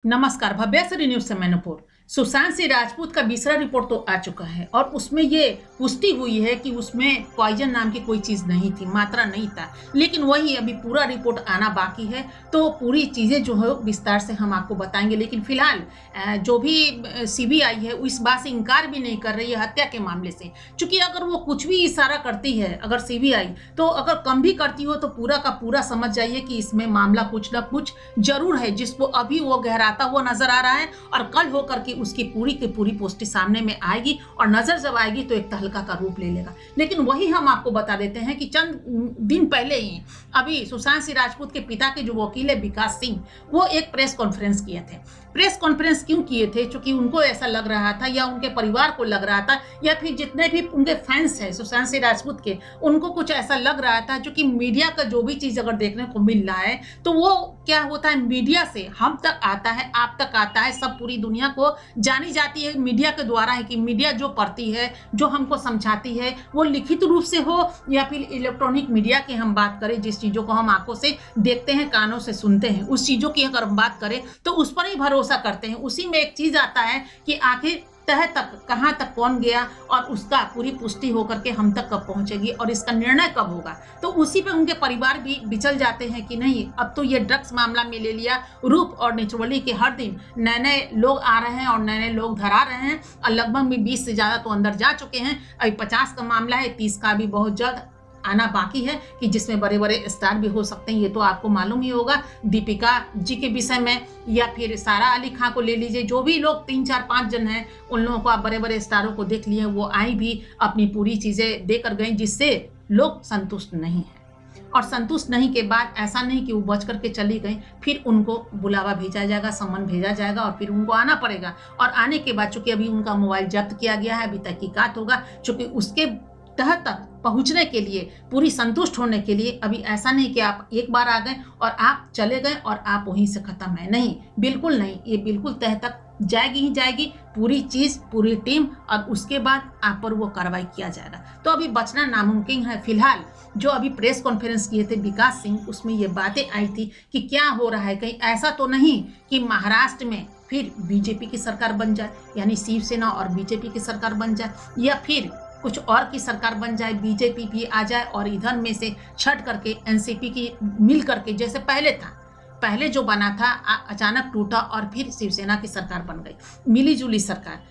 नमस्कार। भव्यश्री न्यूज से मैं नूपुर। सुशांत सिंह राजपूत का बीसरा रिपोर्ट तो आ चुका है और उसमें ये पुष्टि हुई है कि उसमें पॉइजन नाम की कोई चीज नहीं थी, मात्रा नहीं था। लेकिन वही अभी पूरा रिपोर्ट आना बाकी है, तो पूरी चीजें जो है विस्तार से हम आपको बताएंगे। लेकिन फिलहाल जो भी सीबीआई है इस बात से इनकार भी नहीं कर रही है हत्या के मामले से, क्योंकि अगर वो कुछ भी इशारा करती है, अगर सीबीआई तो अगर कम भी करती हो तो पूरा का पूरा समझ जाइए कि इसमें मामला कुछ ना कुछ जरूर है, जिसको अभी वो गहराता हुआ नजर आ रहा है और कल होकर के उसकी पूरी की पूरी पोस्टी सामने में आएगी और नजर जब आएगी तो एक तहलका का रूप ले लेगा। लेकिन वही हम आपको बता देते हैं कि चंद दिन पहले ही अभी सुशांत सिंह राजपूत के पिता के जो वकील है विकास सिंह, वो एक प्रेस कॉन्फ्रेंस किए थे। प्रेस कॉन्फ्रेंस क्यों किए थे? क्योंकि उनको ऐसा लग रहा था या उनके परिवार को लग रहा था या फिर जितने भी उनके फैंस हैं सुशांत सिंह राजपूत के, उनको कुछ ऐसा लग रहा था क्योंकि मीडिया का जो भी चीज अगर देखने को मिल रहा है तो वो क्या होता है, मीडिया से हम तक आता है, आप तक आता है, सब पूरी दुनिया को जानी जाती है मीडिया के द्वारा है कि मीडिया जो पढ़ती है, जो हमको समझाती है, वो लिखित रूप से हो या फिर इलेक्ट्रॉनिक मीडिया की हम बात करें, जिस चीजों को हम आंखों से देखते हैं, कानों से सुनते हैं, उस चीजों की अगर हम बात करें तो उस पर ही भरोसा करते हैं। उसी में एक चीज आता है कि आखिर तह तक कहां तक कौन गया और उसका पूरी पुष्टि होकर के हम तक कब पहुंचेगी और इसका निर्णय कब होगा। तो उसी पे उनके परिवार भी विचल जाते हैं कि नहीं, अब तो ये ड्रग्स मामला में ले लिया रूप और नेचुरली के हर दिन नए नए लोग आ रहे हैं और नए नए लोग धरा रहे हैं और लगभग भी 20 से ज्यादा तो अंदर जा चुके हैं। अभी 50 का मामला है, 30 का भी बहुत जल्द आना बाकी है कि जिसमें बड़े बड़े स्टार भी हो सकते हैं। ये तो आपको मालूम ही होगा, दीपिका जी के विषय में या फिर सारा अली खान को ले लीजिए, जो भी लोग 3 4 5 जन हैं उन लोगों को आप बड़े बड़े स्टारों को देख लिए, वो आई भी अपनी पूरी चीजें देकर गई जिससे लोग संतुष्ट नहीं है। और संतुष्ट नहीं के बाद ऐसा नहीं कि वो बच करके चली गई, फिर उनको बुलावा भेजा जाएगा, सम्मन भेजा जाएगा और फिर उनको आना पड़ेगा। और आने के बाद चूंकि अभी उनका मोबाइल जब्त किया गया है, अभी तहकीकात होगा, चूंकि उसके तह तक पहुंचने के लिए, पूरी संतुष्ट होने के लिए अभी ऐसा नहीं कि आप एक बार आ गए और आप चले गए और आप वहीं से खत्म है, नहीं, बिल्कुल नहीं। ये बिल्कुल तह तक जाएगी ही जाएगी पूरी चीज, पूरी टीम, और उसके बाद आप पर वो कार्रवाई किया जाएगा। तो अभी बचना नामुमकिन है। फिलहाल जो अभी प्रेस कॉन्फ्रेंस किए थे विकास सिंह, उसमें ये बातें आई थी कि क्या हो रहा है, कहीं ऐसा तो नहीं कि महाराष्ट्र में फिर बीजेपी की सरकार बन जाए, यानी शिवसेना और बीजेपी की सरकार बन जाए, या फिर कुछ और की सरकार बन जाए, बीजेपी भी आ जाए और इधर में से छट करके एनसीपी की मिल करके, जैसे पहले था, पहले जो बना था अचानक टूटा और फिर शिवसेना की सरकार बन गई, मिली जुली सरकार।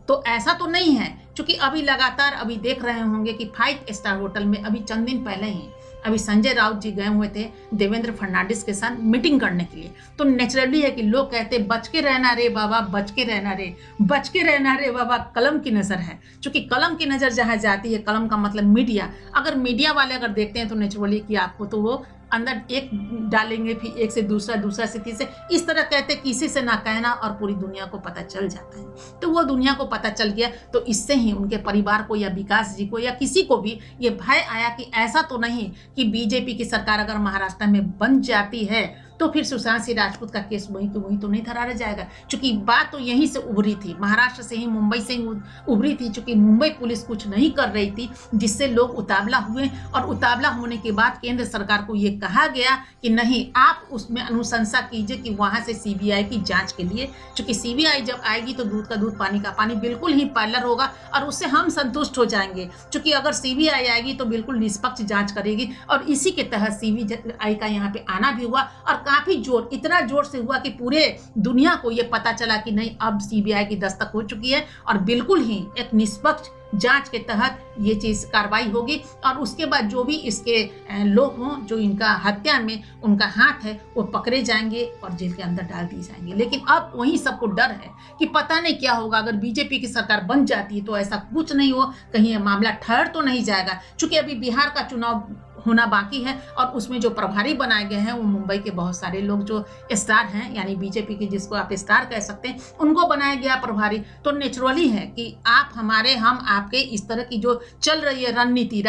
तो ऐसा तो नहीं है, क्योंकि अभी लगातार अभी देख रहे होंगे कि 5 स्टार होटल में अभी चंद दिन पहले ही अभी संजय राउत जी गए हुए थे देवेंद्र फडणवीस के साथ मीटिंग करने के लिए। तो नेचुरली है कि लोग कहते बच के रहना रे बाबा, बच के रहना रे, बच के रहना रे बाबा, कलम की नजर है। क्योंकि कलम की नजर जहां जाती है, कलम का मतलब मीडिया, अगर मीडिया वाले अगर देखते हैं तो नेचुरली कि आपको तो वो अंदर एक डालेंगे, फिर एक से दूसरा, दूसरा से तीसरे, इस तरह कहते किसी से ना कहना और पूरी दुनिया को पता चल जाता है। तो वो दुनिया को पता चल गया, तो इससे ही उनके परिवार को या विकास जी को या किसी को भी ये भय आया कि ऐसा तो नहीं कि बीजेपी की सरकार अगर महाराष्ट्र में बन जाती है तो फिर सुशांत सिंह राजपूत का केस वहीं के वहीं तो नहीं धरा जाएगा। क्योंकि बात तो यहीं से उभरी थी, महाराष्ट्र से ही, मुंबई से ही उभरी थी। क्योंकि मुंबई पुलिस कुछ नहीं कर रही थी, जिससे लोग उतावला हुए और उतावला होने के बाद केंद्र सरकार को ये कहा गया कि नहीं, आप उसमें अनुशंसा कीजिए कि वहां से सीबीआई की जांच के लिए, क्योंकि सीबीआई जब आएगी तो दूध का दूध पानी का पानी बिल्कुल ही पैरेलल होगा और उससे हम संतुष्ट हो जाएंगे। क्योंकि अगर सीबीआई आएगी तो बिल्कुल निष्पक्ष जांच करेगी और इसी के तहत सीबीआई का यहाँ पे आना भी हुआ और काफी जोर, इतना जोर से हुआ कि पूरे दुनिया को यह पता चला कि नहीं, अब सीबीआई की दस्तक हो चुकी है और बिल्कुल ही एक निष्पक्ष जांच के तहत ये चीज कार्रवाई होगी। और उसके बाद जो भी इसके लोग हों, जो इनका हत्या में उनका हाथ है, वो पकड़े जाएंगे और जेल के अंदर डाल दिए जाएंगे। लेकिन अब वहीं सबको डर है कि पता नहीं क्या होगा, अगर बीजेपी की सरकार बन जाती है तो ऐसा कुछ नहीं हो, कहीं ये मामला ठहर तो नहीं जाएगा। क्योंकि अभी बिहार का चुनाव होना बाकी है और उसमें जो प्रभारी बनाए गए हैं वो मुंबई के बहुत सारे लोग जो स्टार हैं, यानी बीजेपी के जिसको आप स्टार कह सकते हैं, उनको बनाया गया प्रभारी। तो नेचुरली है कि आप हमारे, हम आपके, इस तरह की जो चल रही है रणनीति,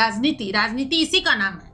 राजनीति इसी का नाम है।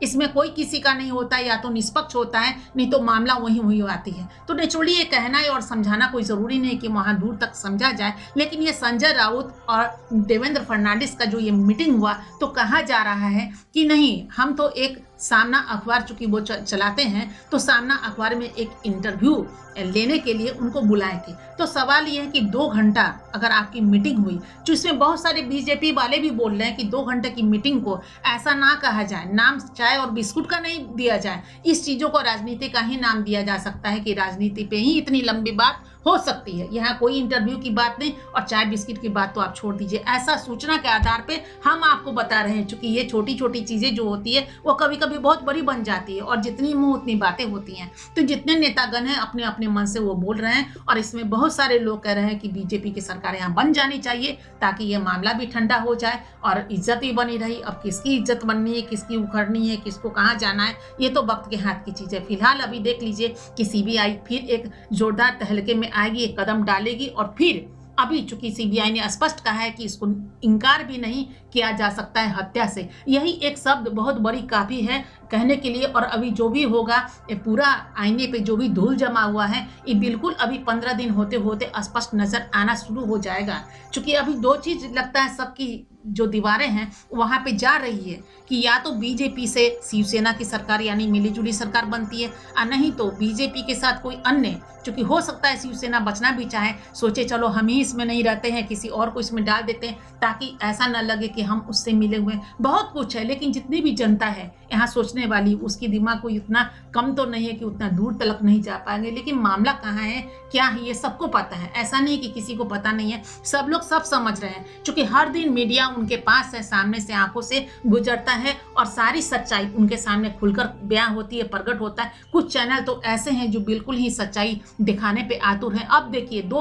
इसमें कोई किसी का नहीं होता है, या तो निष्पक्ष होता है, नहीं तो मामला वही आती है। तो नेचुरली ये कहना है और समझाना कोई जरूरी नहीं कि वहां दूर तक समझा जाए। लेकिन ये संजय राउत और देवेंद्र फडणवीस का जो ये मीटिंग हुआ, तो कहा जा रहा है कि नहीं, हम तो एक सामना अखबार चूंकि वो चलाते हैं, तो सामना अखबार में एक इंटरव्यू लेने के लिए उनको बुलाए थे। तो सवाल ये है कि 2 घंटा अगर आपकी मीटिंग हुई, जो इसमें बहुत सारे बीजेपी वाले भी बोल रहे हैं कि 2 घंटे की मीटिंग को ऐसा ना कहा जाए, नाम चाय और बिस्कुट का नहीं दिया जाए, इस चीज़ों को राजनीति का ही नाम दिया जा सकता है कि राजनीति पे ही इतनी लंबी बात हो सकती है। यहाँ कोई इंटरव्यू की बात नहीं और चाय बिस्किट की बात तो आप छोड़ दीजिए। ऐसा सूचना के आधार पे हम आपको बता रहे हैं, चूंकि ये छोटी छोटी चीज़ें जो होती है वो कभी कभी बहुत बड़ी बन जाती है और जितनी मुंह उतनी बातें होती हैं। तो जितने नेतागण हैं अपने अपने मन से वो बोल रहे हैं और इसमें बहुत सारे लोग कह रहे हैं कि बीजेपी की सरकार यहाँ बन जानी चाहिए ताकि ये मामला भी ठंडा हो जाए और इज्जत भी बनी रही। अब किसकी इज्जत बननी है, किसकी उखड़नी है, किसको कहाँ जाना है, ये तो वक्त के हाथ की चीज़ है। फिलहाल अभी देख लीजिए कि सीबीआई फिर एक जोरदार तहलके में आएगी, एक कदम डालेगी और फिर अभी चूंकि सीबीआई ने स्पष्ट कहा है कि इसको इनकार भी नहीं किया जा सकता है हत्या से। यही एक शब्द बहुत बड़ी काफ़ी है कहने के लिए। और अभी जो भी होगा, ये पूरा आईने पे जो भी धूल जमा हुआ है, ये बिल्कुल अभी 15 दिन होते होते स्पष्ट नजर आना शुरू हो जाएगा। चूंकि अभी 2 चीज लगता है सबकी जो दीवारें हैं वहां पे जा रही है कि या तो बीजेपी से शिवसेना की सरकार यानी मिलीजुली सरकार बनती है, और नहीं तो बीजेपी के साथ कोई अन्य, चूंकि हो सकता है शिवसेना बचना भी चाहे, सोचे चलो हम ही इसमें नहीं रहते हैं, किसी और को इसमें डाल देते हैं ताकि ऐसा न लगे कि हम उससे मिले हुए। बहुत कुछ है, लेकिन जितनी भी जनता है यहाँ सोचने वाली, उसकी दिमाग को इतना कम तो नहीं है कि उतना दूर तक नहीं जा पाएंगे। लेकिन मामला कहाँ है, क्या है, ये सबको पता है। ऐसा नहीं कि किसी को पता नहीं है, सब लोग सब समझ रहे हैं। चूंकि हर दिन मीडिया उनके पास है, सामने से आंखों से गुजरता है और सारी सच्चाई उनके सामने खुलकर बयां होती है, प्रकट होता है। कुछ चैनल तो ऐसे हैं जो बिल्कुल ही सच्चाई दिखाने पे आतुर हैं। अब देखिए 2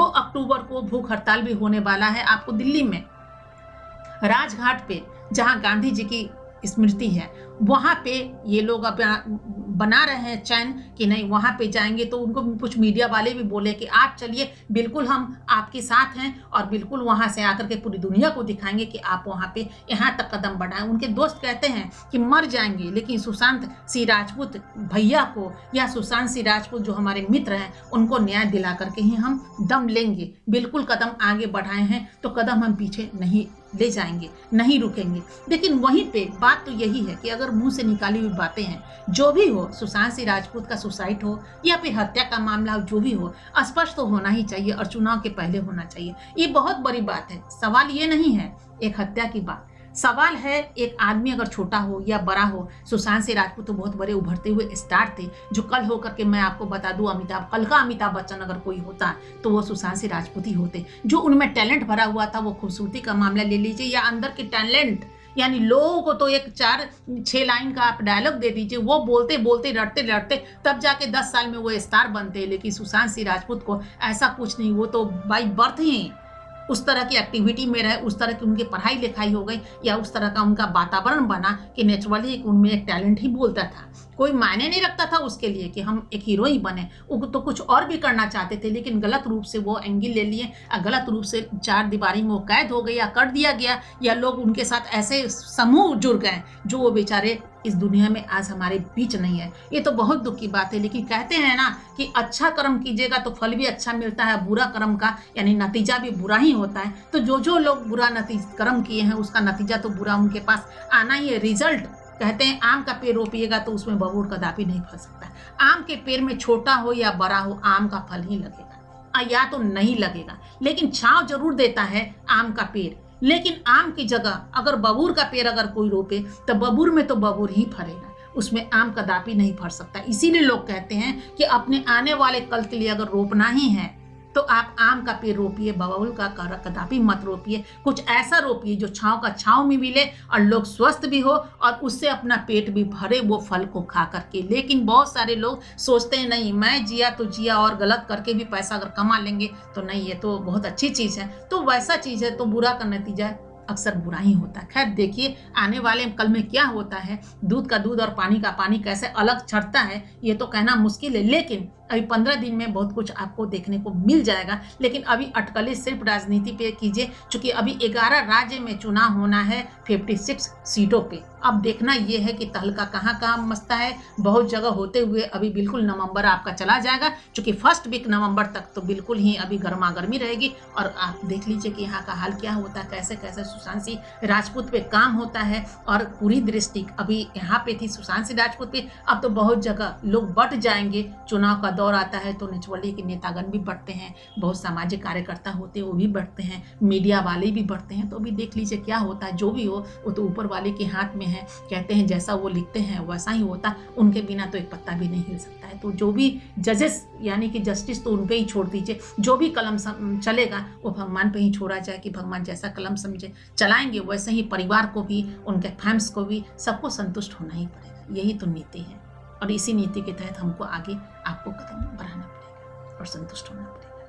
अक्टूबर को भूख हड़ताल भी होने वाला है आपको दिल्ली में, राजघाट पे, जहां गांधी जी की स्मृति है, वहां पे ये लोग अपना बना रहे हैं चैन कि नहीं वहां पे जाएंगे। तो उनको कुछ मीडिया वाले भी बोले कि आप चलिए, बिल्कुल हम आपके साथ हैं और बिल्कुल वहां से आकर के पूरी दुनिया को दिखाएंगे कि आप वहां पे यहाँ तक कदम बढ़ाएं। उनके दोस्त कहते हैं कि मर जाएंगे लेकिन सुशांत सिंह राजपूत भैया को या सुशांत सिंह राजपूत जो हमारे मित्र हैं उनको न्याय दिला करके ही हम दम लेंगे। बिल्कुल कदम आगे बढ़ाए हैं तो कदम हम पीछे नहीं ले जाएंगे, नहीं रुकेंगे। लेकिन वहीं पे बात तो यही है कि अगर मुंह से निकाली हुई बातें हैं, जो भी हो, सुशांत सिंह राजपूत का सुसाइड हो या फिर हत्या का मामला हो, जो भी हो, स्पष्ट तो होना ही चाहिए और चुनाव के पहले होना चाहिए। ये बहुत बड़ी बात है। सवाल ये नहीं है एक हत्या की बात, सवाल है एक आदमी अगर छोटा हो या बड़ा हो। सुशांत सिंह राजपूत तो बहुत बड़े उभरते हुए स्टार थे, जो कल होकर के मैं आपको बता दूं कल का अमिताभ बच्चन अगर कोई होता तो वो सुशांत सिंह राजपूत ही होते। जो उनमें टैलेंट भरा हुआ था, वो खूबसूरती का मामला ले लीजिए या अंदर के टैलेंट, यानी लोगों को तो एक 4-6 लाइन का आप डायलॉग दे दीजिए, वो बोलते बोलते रटते रटते तब जाके 10 साल में वो स्टार बनते हैं। लेकिन सुशांत सिंह राजपूत को ऐसा कुछ नहीं, वो तो बाई बर्थ ही उस तरह की एक्टिविटी में रहे, उस तरह की उनकी पढ़ाई लिखाई हो गई या उस तरह का उनका वातावरण बना कि नेचुरली उनमें एक टैलेंट ही बोलता था। कोई मायने नहीं रखता था उसके लिए कि हम एक हीरो ही बने। वो तो कुछ और भी करना चाहते थे, लेकिन गलत रूप से वो एंगल ले लिए, गलत रूप से 4 दीवारी में वो कैद हो गए या कर दिया गया, या लोग उनके साथ ऐसे समूह जुड़ गए जो वो बेचारे इस दुनिया में आज हमारे बीच नहीं है। ये तो बहुत दुख की बात है। लेकिन कहते हैं ना कि अच्छा कर्म कीजिएगा तो फल भी अच्छा मिलता है, बुरा कर्म का यानी नतीजा भी बुरा ही होता है। तो जो लोग बुरा कर्म किए हैं उसका नतीजा तो बुरा उनके पास आना ही है। रिजल्ट कहते हैं आम का पेड़ रोपिएगा तो उसमें बबूल कदापि नहीं फल सकता। आम के पेड़ में छोटा हो या बड़ा हो, आम का फल ही लगेगा या तो नहीं लगेगा, लेकिन छांव जरूर देता है आम का पेड़। लेकिन आम की जगह अगर बबूर का पेड़ अगर कोई रोपे तो बबूर में तो बबूर ही फरेगा, उसमें आम कदापि नहीं फर सकता। इसीलिए लोग कहते हैं कि अपने आने वाले कल के लिए अगर रोपना ही है तो आप आम का पेड़ रोपिए, बबूल का कदापि मत रोपिए। कुछ ऐसा रोपिए जो छांव का छांव में मिले और लोग स्वस्थ भी हो और उससे अपना पेट भी भरे वो फल को खा करके। लेकिन बहुत सारे लोग सोचते हैं नहीं मैं जिया तो जिया और गलत करके भी पैसा अगर कमा लेंगे तो नहीं, ये तो बहुत अच्छी चीज़ है। तो वैसा चीज़ है तो बुरा का नतीजा अक्सर बुरा ही होता है। खैर देखिए आने वाले कल में क्या होता है, दूध का दूध और पानी का पानी कैसे अलग छटता है ये तो कहना मुश्किल है। लेकिन अभी 15 दिन में बहुत कुछ आपको देखने को मिल जाएगा। लेकिन अभी अटकलें सिर्फ राजनीति पे कीजिए, चूंकि अभी 11 राज्य में चुनाव होना है 56 सीटों पे। अब देखना ये है कि तहलका कहाँ कहाँ मचता है। बहुत जगह होते हुए अभी बिल्कुल नवंबर आपका चला जाएगा, चूंकि फर्स्ट वीक नवंबर तक तो बिल्कुल ही अभी गर्मा गर्मी रहेगी। और आप देख लीजिए कि यहाँ का हाल क्या होता है, कैसे कैसे सुशांत सिंह राजपूत पे काम होता है। और पूरी दृष्टि अभी यहाँ पे थी सुशांत सिंह राजपूत पे, अब तो बहुत जगह लोग बट जाएंगे। चुनाव का दौर आता है तो निचवली के नेतागण भी बढ़ते हैं, बहुत सामाजिक कार्यकर्ता होते हैं वो भी बढ़ते हैं, मीडिया वाले भी बढ़ते हैं। तो अभी देख लीजिए क्या होता है। जो भी हो वो तो ऊपर वाले के हाथ में है। कहते हैं जैसा वो लिखते हैं वैसा ही होता, उनके बिना तो एक पत्ता भी नहीं हिल सकता है। तो जो भी जजेस यानी कि जस्टिस तो उन पे ही छोड़ दीजिए, जो भी कलम चलेगा वो भगवान पे ही छोड़ा जाए कि भगवान जैसा कलम समझे चलाएंगे, वैसे ही परिवार को भी, उनके फैंस को भी, सबको संतुष्ट होना ही पड़ेगा। यही तो नीति है और इसी नीति के तहत हमको आगे आपको कदम बढ़ाना पड़ेगा और संतुष्ट होना पड़ेगा।